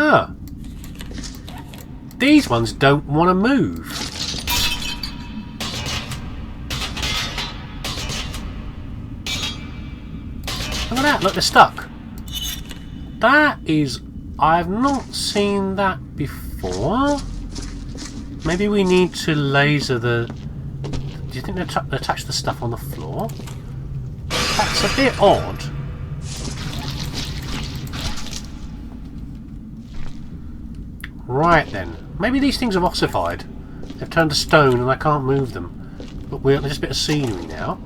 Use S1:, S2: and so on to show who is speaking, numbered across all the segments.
S1: Huh. These ones don't want to move. Look at that. Look, they're stuck. That is... I've not seen that before. Maybe we need to laser the... Do you think they attach the stuff on the floor? That's a bit odd. Right then. Maybe these things have ossified. They've turned to stone and I can't move them. But there's just a bit of scenery now.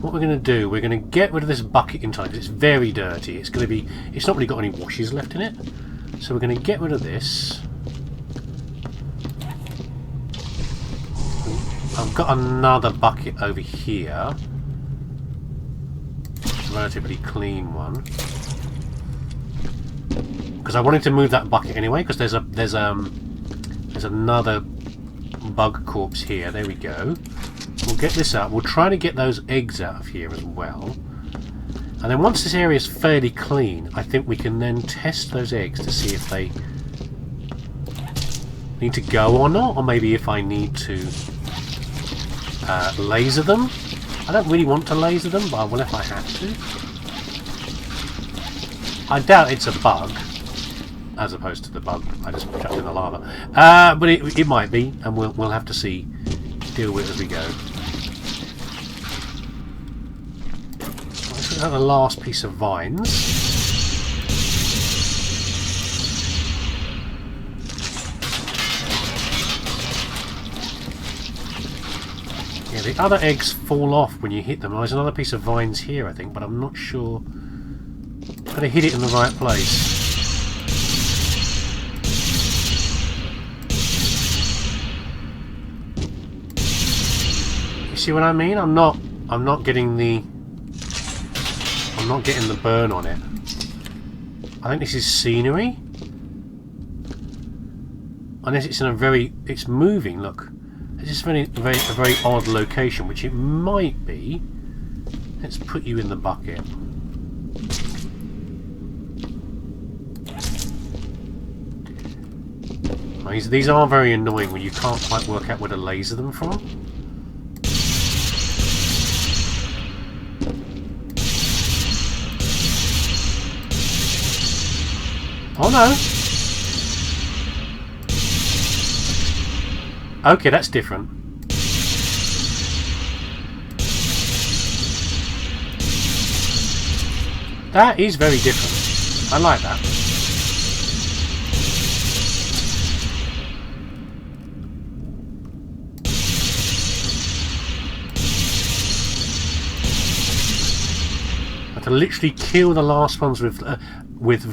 S1: What we're going to do, we're going to get rid of this bucket inside because it's very dirty. It's going to be... It's not really got any washes left in it. So we're going to get rid of this. I've got another bucket over here. It's a relatively clean one. Because I wanted to move that bucket anyway, because there's another bug corpse here. There we go. We'll get this out. We'll try to get those eggs out of here as well. And then once this area is fairly clean, I think we can then test those eggs to see if they need to go or not, or maybe if I need to laser them. I don't really want to laser them, but I will if I have to. I doubt it's a bug, as opposed to the bug I just chucked in the lava. But it might be, and we'll have to see, deal with it as we go. Let's look at the last piece of vines. Yeah, the other eggs fall off when you hit them. There's another piece of vines here, I think, but I'm not sure. Got to hit it in the right place. You see what I mean? I'm not getting the burn on it. I think this is scenery. Unless it's in a it's moving, look. It's just a very odd location, which it might be. Let's put you in the bucket. These are very annoying when you can't quite work out where to laser them from. Oh no! Okay, that's different. That is very different. I like that. To literally kill the last ones with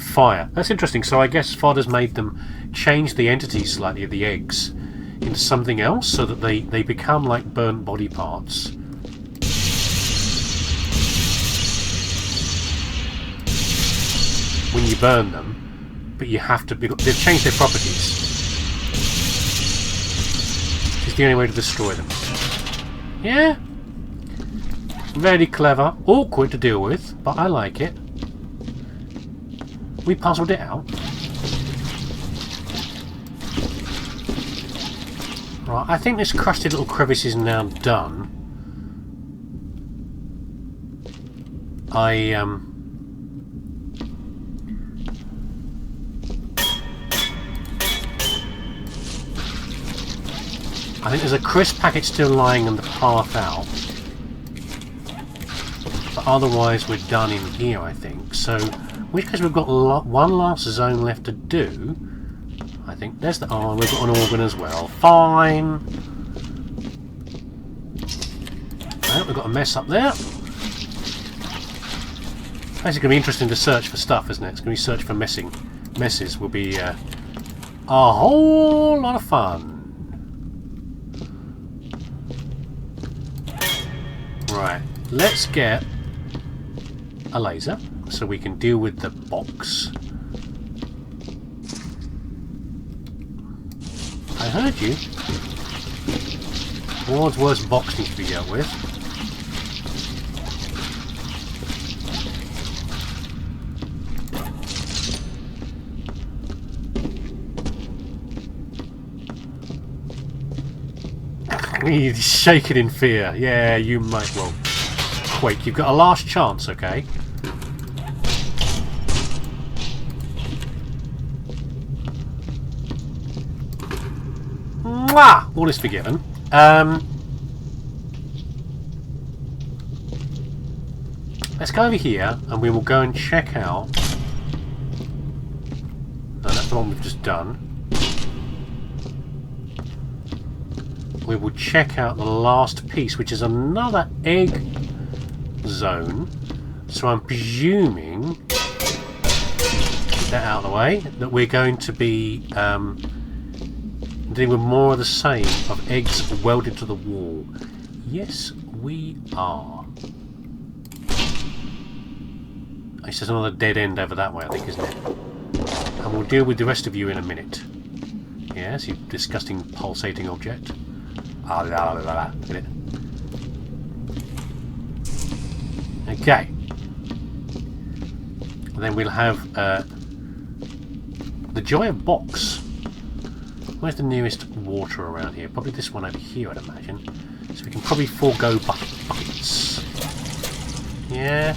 S1: fire. That's interesting. So I guess Father's made them change the entity slightly of the eggs into something else, so that they become like burnt body parts. When you burn them, but you have to. They've changed their properties. It's the only way to destroy them. Yeah. Very clever. Awkward to deal with, but I like it. We puzzled it out. Right, I think this crusted little crevice is now done. I think there's a crisp packet still lying on the path out. But otherwise we're done in here, I think. So, in which case we've got one last zone left to do. I think there's the... Oh, we've got an organ as well. Fine! Well, we've got a mess up there. It's going to be interesting to search for stuff, isn't it? It's going to be search for messes will be a whole lot of fun. Right, let's get a laser so we can deal with the box. I heard you. World's worst box needs to be dealt with. He's shaking in fear. Yeah, you might well quake. You've got a last chance, okay? Mwah! All is forgiven. Let's go over here and we will go and check out. No, that's the one we've just done. We will check out the last piece, which is another egg zone. So I'm presuming, get that out of the way, that we're going to be dealing with more of the same of eggs welded to the wall. Yes, we are. It's just another dead end over that way, I think, isn't it? And we'll deal with the rest of you in a minute. Yes, you disgusting pulsating object. Ah, la, la, la, la. Get it? Okay. And then we'll have the Joy of Box. Where's the nearest water around here? Probably this one over here, I'd imagine. So we can probably forego buckets. Yeah.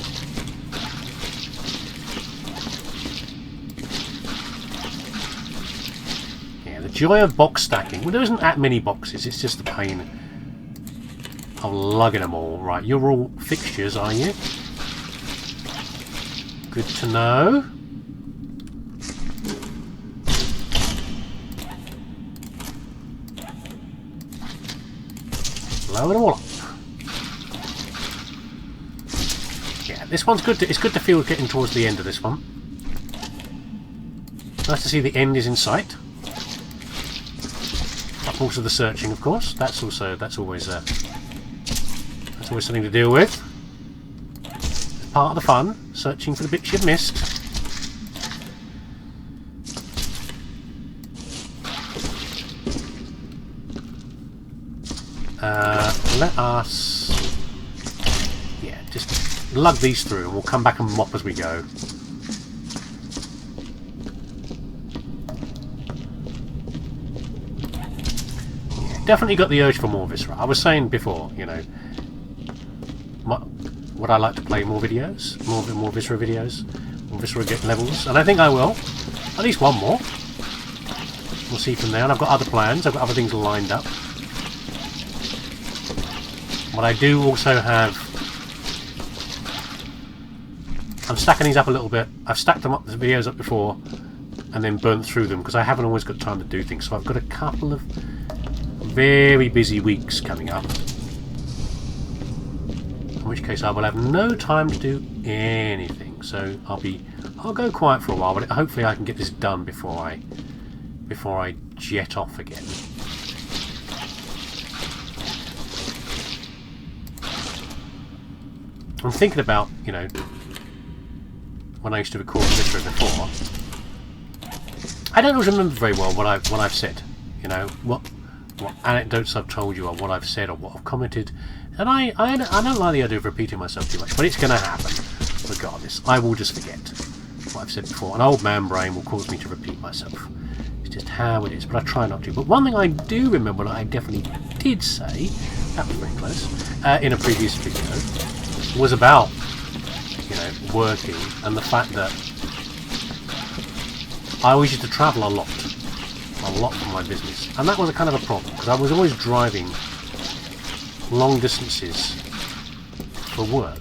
S1: The joy of box stacking. Well, there isn't that many boxes, it's just the pain of lugging them all. Right, you're all fixtures, are you? Good to know. Lower them all up. Yeah, this one's good. It's good to feel getting towards the end of this one. Nice to see the end is in sight. Also the searching, of course. That's always something to deal with. It's part of the fun, searching for the bits you've missed. Let us, yeah, just lug these through, and we'll come back and mop as we go. Definitely got the urge for more Viscera. I was saying before, you know, would I like to play more videos? More Viscera videos? More Viscera levels? And I think I will. At least one more. We'll see from there. And I've got other plans. I've got other things lined up. But I do also have... I'm stacking these up a little bit. I've stacked them up, the videos up before, and then burnt through them, because I haven't always got time to do things. So I've got a couple of very busy weeks coming up, in which case I will have no time to do anything, so I'll go quiet for a while, but hopefully I can get this done before I jet off again. I'm thinking about, you know, when I used to record Viscera before, I don't always remember very well what I've said, you know, what anecdotes I've told you, or what I've said, or what I've commented, and I don't like the idea of repeating myself too much, but it's going to happen regardless. I will just forget what I've said before. An old man brain will cause me to repeat myself. It's just how it is, but I try not to. But one thing I do remember that I definitely did say, that was very close, in a previous video, was about, you know, working, and the fact that I always used to travel a lot for my business, and that was a kind of a problem, because I was always driving long distances for work.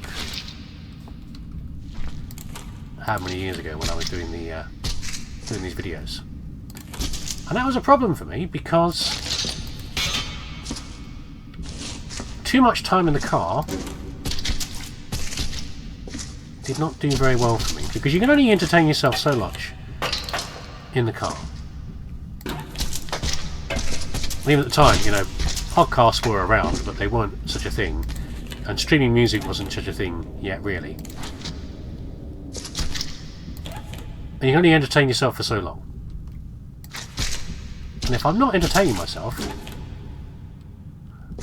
S1: How many years ago when I was doing these videos, and that was a problem for me, because too much time in the car did not do very well for me, because you can only entertain yourself so much in the car. Even at the time, you know, podcasts were around, but they weren't such a thing, and streaming music wasn't such a thing yet, really. And you can only entertain yourself for so long. And if I'm not entertaining myself,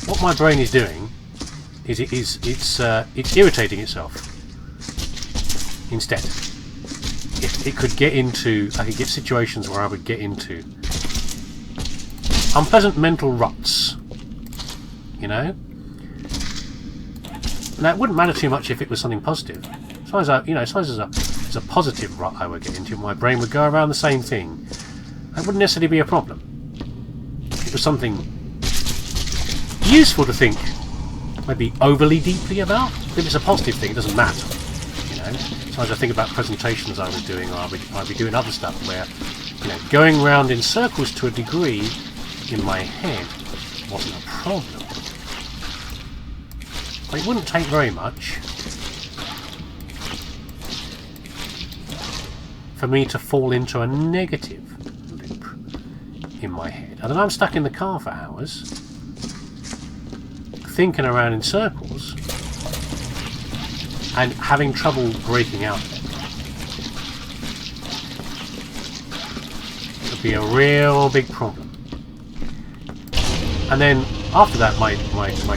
S1: what my brain is doing is it's irritating itself instead. It could get into, I could get situations where I would get into unpleasant mental ruts, you know? Now, it wouldn't matter too much if it was something positive. As long as it's a positive rut I would get into, my brain would go around the same thing. That wouldn't necessarily be a problem. If it was something useful to think maybe overly deeply about. If it's a positive thing, it doesn't matter. You know, sometimes I think about presentations I was doing, or I'd be doing other stuff where, you know, going round in circles to a degree in my head wasn't a problem. But it wouldn't take very much for me to fall into a negative loop in my head. And then I'm stuck in the car for hours, thinking around in circles, and having trouble breaking out of it. It would be a real big problem. And then after that, my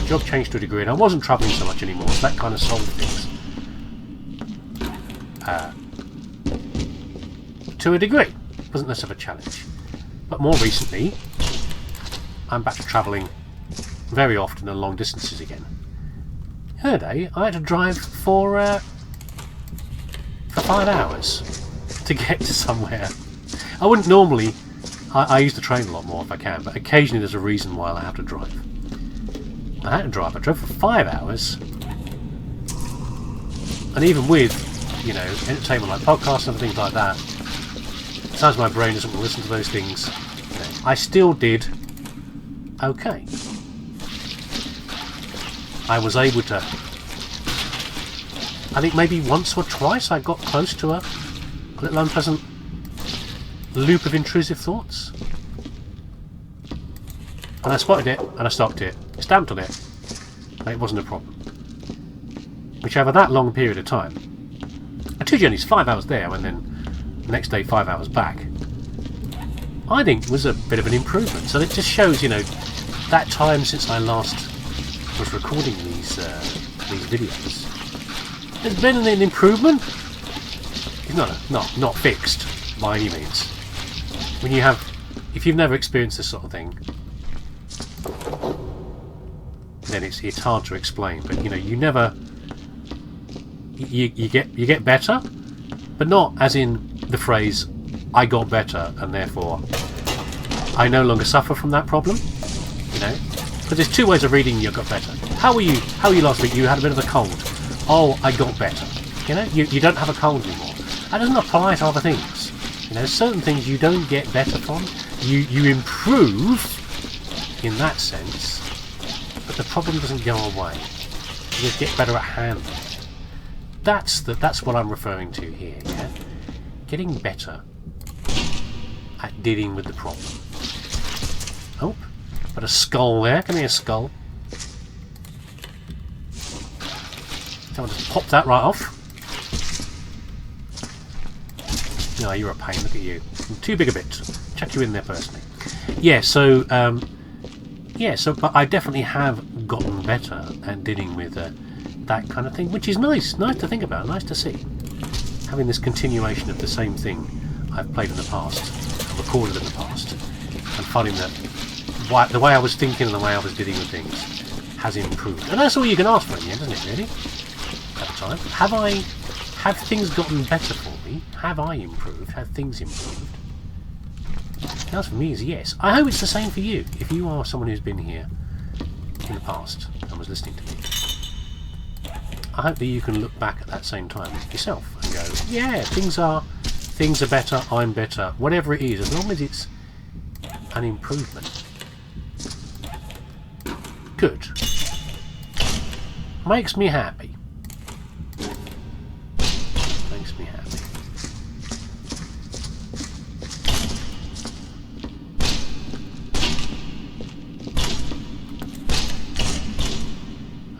S1: job changed to a degree, and I wasn't travelling so much anymore, so that kind of solved things. To a degree. It wasn't less of a challenge. But more recently, I'm back to travelling very often and long distances again. The other day, I had to drive for 5 hours to get to somewhere. I wouldn't normally. I use the train a lot more if I can, but occasionally there's a reason why I have to drive. I had to drive. I drove for 5 hours, and even with, you know, entertainment like podcasts and things like that, sometimes my brain doesn't want to listen to those things. You know, I still did okay. I was able to. I think maybe once or twice I got close to a little unpleasant loop of intrusive thoughts. And I spotted it, and I stopped it, stamped on it, and it wasn't a problem. Which over that long period of time, and 2 journeys, 5 hours there, and then the next day 5 hours back, I think was a bit of an improvement. So it just shows, you know, that time since I last was recording these videos, there's been an improvement. It's not fixed by any means. When you have, if you've never experienced this sort of thing, then it's hard to explain. But you know, you get better, but not as in the phrase "I got better" and therefore I no longer suffer from that problem. You know, because there's 2 ways of reading "you got better." How were you last week? You had a bit of a cold. Oh, I got better. You know, you don't have a cold anymore. That doesn't apply to other things. You know, certain things you don't get better from. You improve in that sense, but the problem doesn't go away. You just get better at handling it. That's what I'm referring to here. Yeah, getting better at dealing with the problem. Oh, got a skull there. Come here, skull. I'll just pop that right off. No, you're a pain. Look at you. You're too big a bit. Chuck you in there personally. Yeah. So, but I definitely have gotten better at dealing with that kind of thing, which is nice. Nice to think about. Nice to see. Having this continuation of the same thing I've played in the past, recorded in the past, and finding that the way I was thinking and the way I was dealing with things has improved. And that's all you can ask for in the end, isn't it? Really. At the time, have things gotten better for me? Have I improved? Have things improved? The answer for me is yes. I hope it's the same for you. If you are someone who's been here in the past and was listening to me, I hope that you can look back at that same time yourself and go, yeah, things are better, I'm better, whatever it is, as long as it's an improvement. Good. Makes me happy. Makes me happy.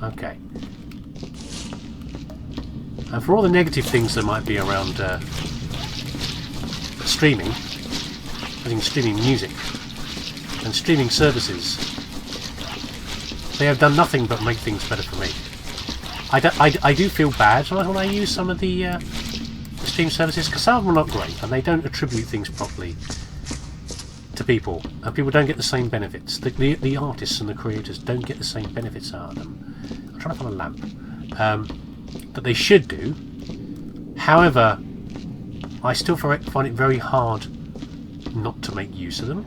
S1: Okay. And for all the negative things that might be around streaming, I think streaming music and streaming services, they have done nothing but make things better for me. I do feel bad sometimes when I use some of the stream services, because some of them are not great and they don't attribute things properly to people, and people don't get the same benefits. The artists and the creators don't get the same benefits out of them. I'm trying to find a lamp. That they should do. However, I still find it very hard not to make use of them,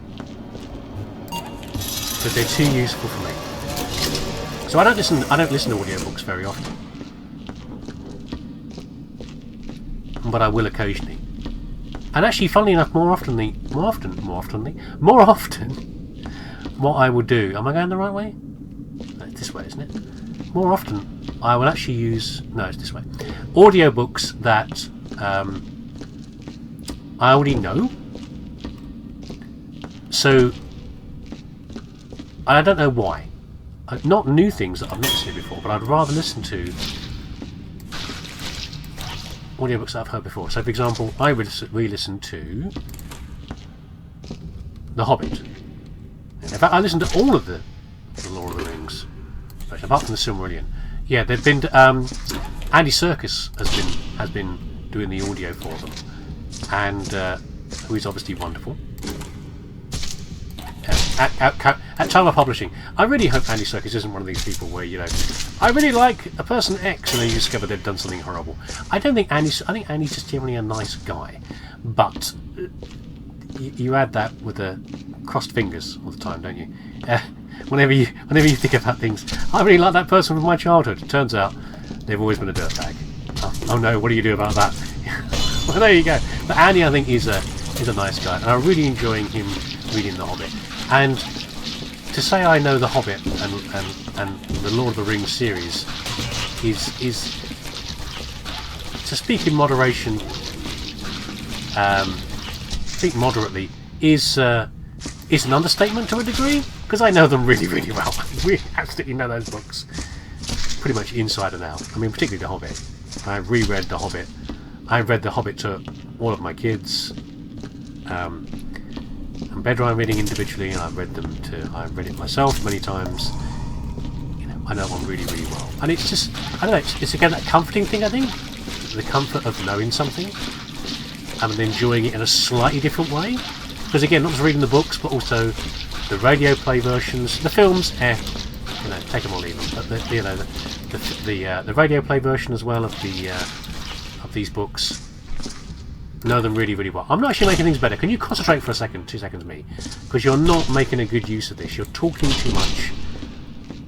S1: because they're too useful for me. So I don't listen to audiobooks very often, but I will occasionally. And actually, funnily enough, more often, what I will do. Am I going the right way? No, it's this way, isn't it? More often, I will actually use. No, it's this way. Audiobooks that I already know. So I don't know why. Not new things that I've not listened to before, but I'd rather listen to audiobooks that I've heard before. So, for example, I re-listened to The Hobbit. In fact, I listened to all of the Lord of the Rings, apart from the Silmarillion. Yeah, they've been. Andy Serkis has been doing the audio for them, and who is obviously wonderful. At time of publishing, I really hope Andy Serkis isn't one of these people where, you know, I really like a person X and then you discover they've done something horrible. I think Andy's just generally a nice guy, but you add that with the crossed fingers all the time, don't you? Whenever you think about things, I really like that person from my childhood. It turns out they've always been a dirtbag. Oh no, what do you do about that? Well, there you go. But Andy, I think, is a nice guy, and I'm really enjoying him reading The Hobbit. And to say I know The Hobbit and the Lord of the Rings series is to speak in moderation, speak moderately, is an understatement to a degree, because I know them really, really well. We absolutely know those books pretty much inside and out. I mean, particularly The Hobbit. I've reread The Hobbit. I've read The Hobbit to all of my kids. And Bedrock I'm reading individually, and I've read it myself many times. You know, I know one really, really well. And it's just, I don't know, it's again that comforting thing, I think. The comfort of knowing something and enjoying it in a slightly different way. Because again, not just reading the books, but also the radio play versions, the films, you know, take them or leave them. But the radio play version as well of these books. Know them really, really well. I'm not actually making things better. Can you concentrate for a second? 2 seconds, me, because you're not making a good use of this. You're talking too much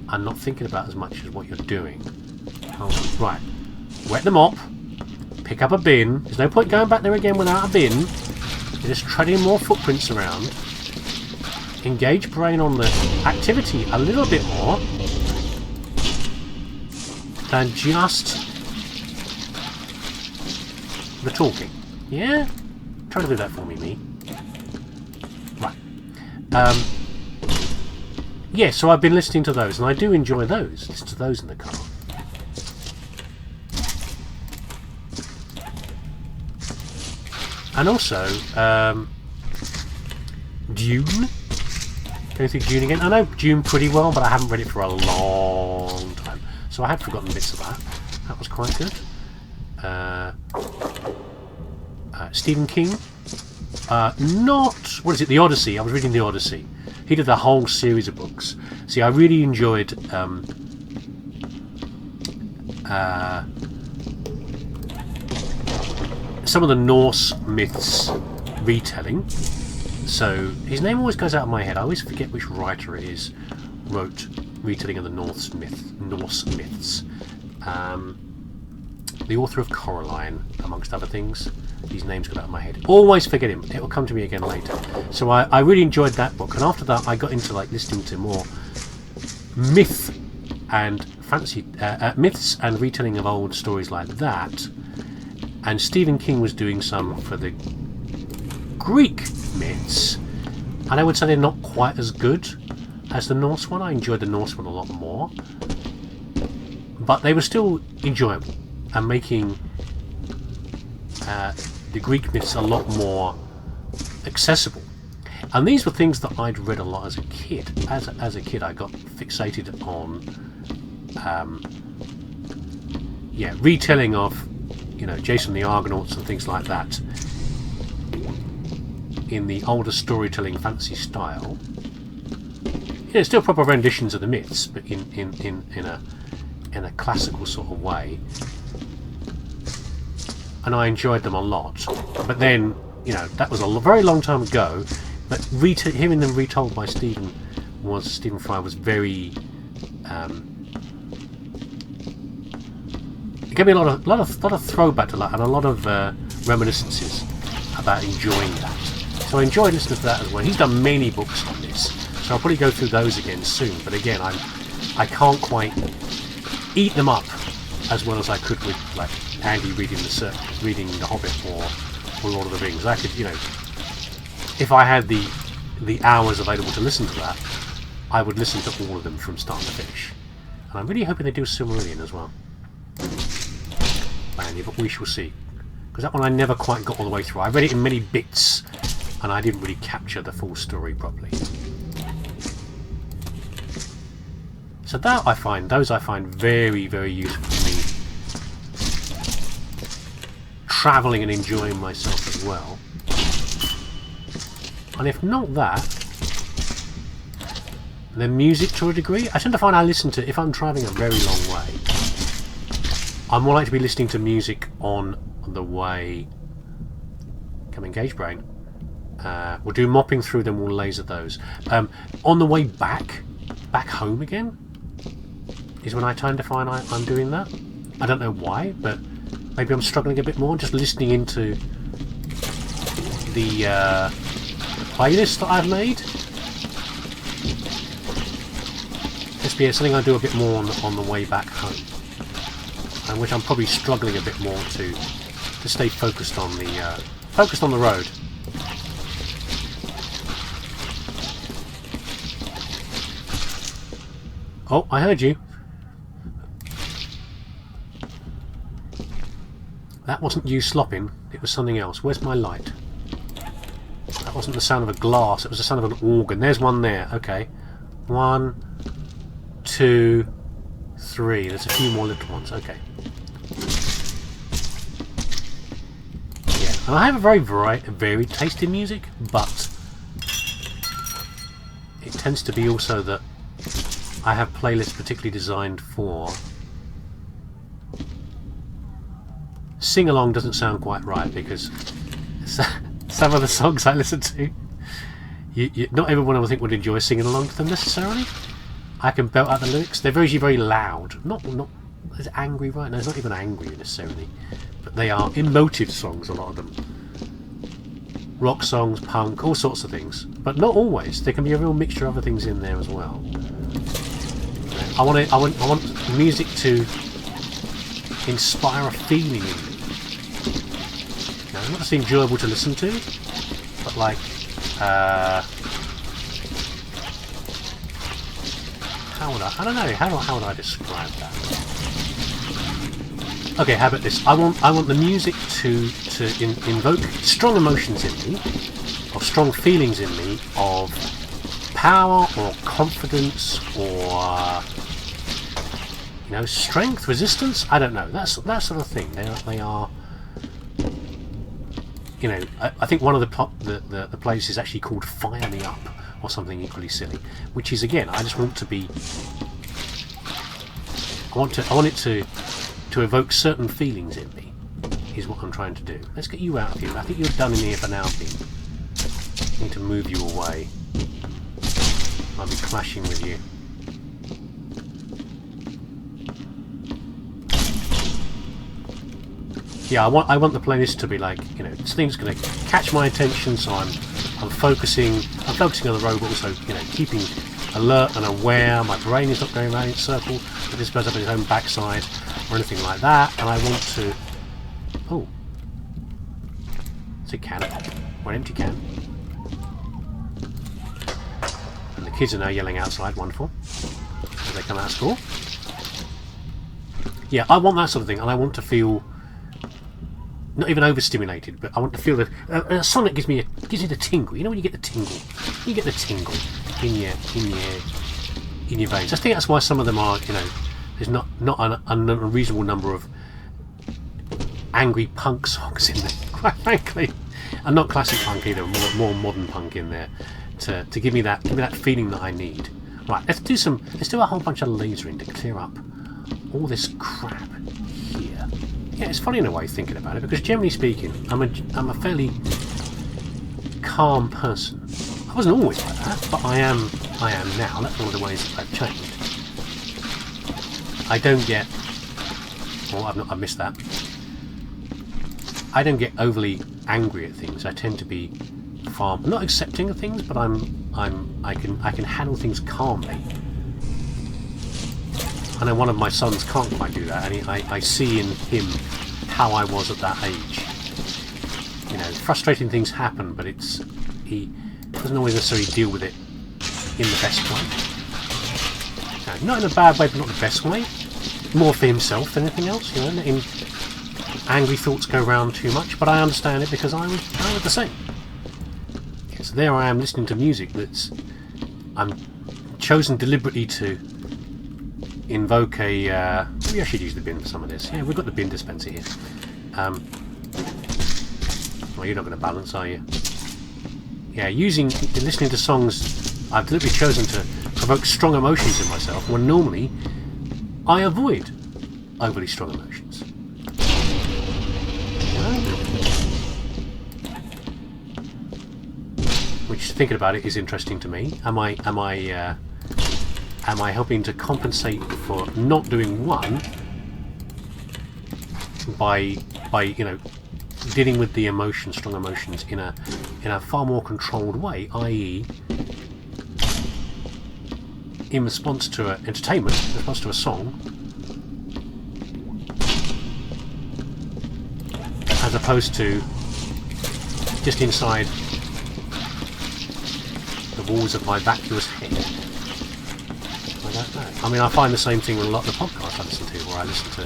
S1: and not thinking about as much as what you're doing. Right, wet the mop. Pick up a bin. There's no point going back there again without a bin. You're just treading more footprints around. Engage brain on the activity a little bit more than just the talking. Yeah? Try to do that for me. Right. Yeah, so I've been listening to those, and I do enjoy those. Listen to those in the car. And also, Dune. Going through Dune again. I know Dune pretty well, but I haven't read it for a long time. So I had forgotten bits of that. That was quite good. Stephen King. What is it? The Odyssey. I was reading The Odyssey. He did a whole series of books. See, I really enjoyed some of the Norse myths retelling. So his name always goes out of my head. I always forget which writer it is wrote retelling of the Norse myths. The author of Coraline, amongst other things. His name's got out of my head. Always forget him. It will come to me again later. So I really enjoyed that book, and after that I got into like listening to more myth and fantasy myths and retelling of old stories like that. And Stephen King was doing some for the Greek myths, and I would say they're not quite as good as the Norse one. I enjoyed the Norse one a lot more, but they were still enjoyable and making the Greek myths a lot more accessible. And these were things that I'd read a lot as a kid. As a kid, I got fixated on retelling of, you know, Jason the Argonauts and things like that. in the older storytelling fantasy style. Yeah, still proper renditions of the myths, but in a classical sort of way. And I enjoyed them a lot. But then, you know, that was a very long time ago. But hearing them retold by Stephen Fry was very. It gave me a lot of throwback to that, and a lot of reminiscences about enjoying that. So I enjoyed listening to that as well. He's done many books on this, so I'll probably go through those again soon. But again, I can't quite eat them up as well as I could with like Andy reading The Hobbit or Lord of the Rings. I could, you know, if I had the hours available to listen to that, I would listen to all of them from start to finish. And I'm really hoping they do Silmarillion as well. Andy, but we shall see. Because that one I never quite got all the way through. I read it in many bits, and I didn't really capture the full story properly. So that I find very, very useful for me. Travelling and enjoying myself as well. And if not that, then music to a degree. I tend to find I listen to, if I'm travelling a very long way, I'm more likely to be listening to music on the way. Come engage brain. We'll do mopping through them, we'll laser those. On the way back home again, is when I tend to find I'm doing that. I don't know why, but maybe I'm struggling a bit more, just listening into the playlist that I've made. This be something I do a bit more on the way back home, and which I'm probably struggling a bit more to stay focused on the road. Oh, I heard you. That wasn't you slopping, it was something else. Where's my light? That wasn't the sound of a glass, it was the sound of an organ. There's one there, okay. 1, 2, 3. There's a few more little ones, okay. Yeah, and I have a very varied taste in music, but it tends to be also that I have playlists particularly designed for sing-along. Doesn't sound quite right, because some of the songs I listen to, not everyone I think would enjoy singing along to them necessarily. I can belt out the lyrics. They're usually very loud. Not is it angry, right? No, it's not even angry necessarily, but they are emotive songs, a lot of them. Rock songs, punk, all sorts of things, but not always. There can be a real mixture of other things in there as well. I want music to inspire a feeling in me. Now, it's not just enjoyable to listen to, but like how would I describe that? Okay, how about this? I want the music to invoke strong emotions in me, or strong feelings in me, of power or confidence or strength, resistance. I don't know. That sort of thing. They are. I think one of the plays is actually called "Fire Me Up" or something equally silly, which is again. I just want to be. I want it to evoke certain feelings in me. Is what I'm trying to do. Let's get you out of here. I think you're done in here for now, Pete. I need to move you away. I'll be clashing with you. Yeah, I want the playlist to be like, something that's going to catch my attention. So I'm focusing on the road, but also keeping alert and aware. My brain is not going around in a circle, but this goes up in its own backside or anything like that. And I want to. Oh, it's a can, or an empty can. And the kids are now yelling outside. Wonderful. As they come out of school. Yeah, I want that sort of thing, and I want to feel. Not even overstimulated, but I want to feel that a song that gives me the tingle. You know when you get the tingle, in your veins. I think that's why some of them are, there's not an unreasonable number of angry punk songs in there. Quite frankly, and not classic punk either, more modern punk in there, to give me that feeling that I need. Right, let's do a whole bunch of lasering to clear up all this crap here. Yeah, it's funny in a way thinking about it, because generally speaking, I'm a fairly calm person. I wasn't always like that, but I am now. That's one of the ways that I've changed. I don't get... Oh, I've missed that. I don't get overly angry at things. I tend to be far not accepting of things, but I can handle things calmly. I know one of my sons can't quite do that, and I see in him how I was at that age. You know, frustrating things happen, but he doesn't always necessarily deal with it in the best way. No, not in a bad way, but not the best way. More for himself than anything else, you know. Let him angry thoughts go around too much, but I understand it because I was the same. So there I am listening to music I'm chosen deliberately to invoke a... maybe I should use the bin for some of this. Yeah, we've got the bin dispenser here. Well, you're not going to balance, are you? Yeah, listening to songs I've deliberately chosen to provoke strong emotions in myself, when normally I avoid overly strong emotions. Which, thinking about it, is interesting to me. Am I helping to compensate for not doing one by you know, dealing with the strong emotions in a far more controlled way, i.e., in response to entertainment, in response to a song, as opposed to just inside the walls of my vacuous head. I don't know. I mean, I find the same thing with a lot of the podcasts I listen to, where I listen to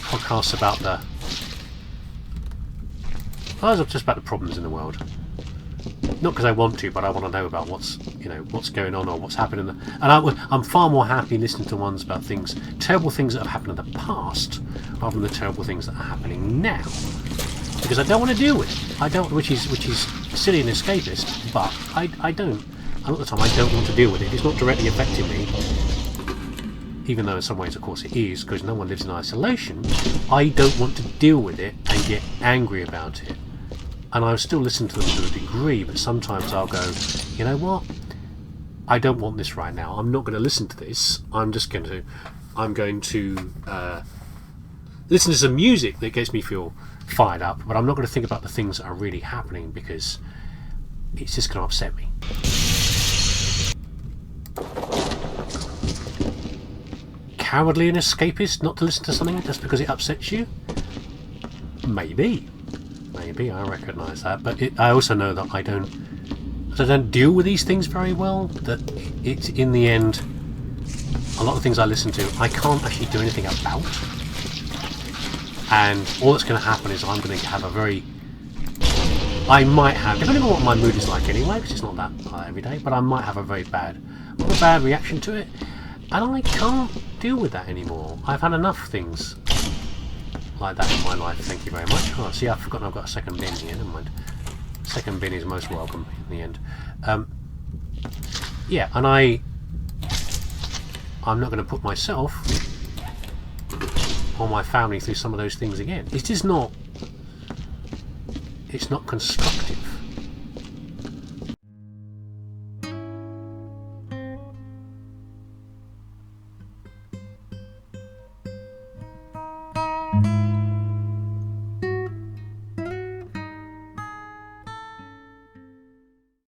S1: podcasts about just about the problems in the world. Not because I want to, but I want to know about what's going on or what's happening. And I'm far more happy listening to ones about terrible things that have happened in the past, rather than the terrible things that are happening now. Because I don't want to deal with it. Which is silly and escapist, but I don't. A lot of the time, I don't want to deal with it. It's not directly affecting me, even though in some ways, of course, it is, because no one lives in isolation. I don't want to deal with it and get angry about it. And I'll still listen to them to a degree, but sometimes I'll go, you know what? I don't want this right now. I'm not going to listen to this. I'm going to listen to some music that gets me feel fired up, but I'm not going to think about the things that are really happening, because it's just going to upset me. Cowardly and escapist not to listen to something just because it upsets you? Maybe, I recognise that, but I also know that I don't deal with these things very well. That it's, in the end, a lot of things I listen to I can't actually do anything about, and all that's going to happen is I'm going to have I might have, depending on what my mood is like anyway, because it's not that high every day, but I might have a very bad reaction to it, and I can't deal with that anymore. I've had enough things like that in my life, thank you very much. Oh, see, I've forgotten I've got a second bin here, never mind. Second bin is most welcome in the end. Yeah, and I'm not going to put myself or my family through some of those things again. It's just not... It's not constructive.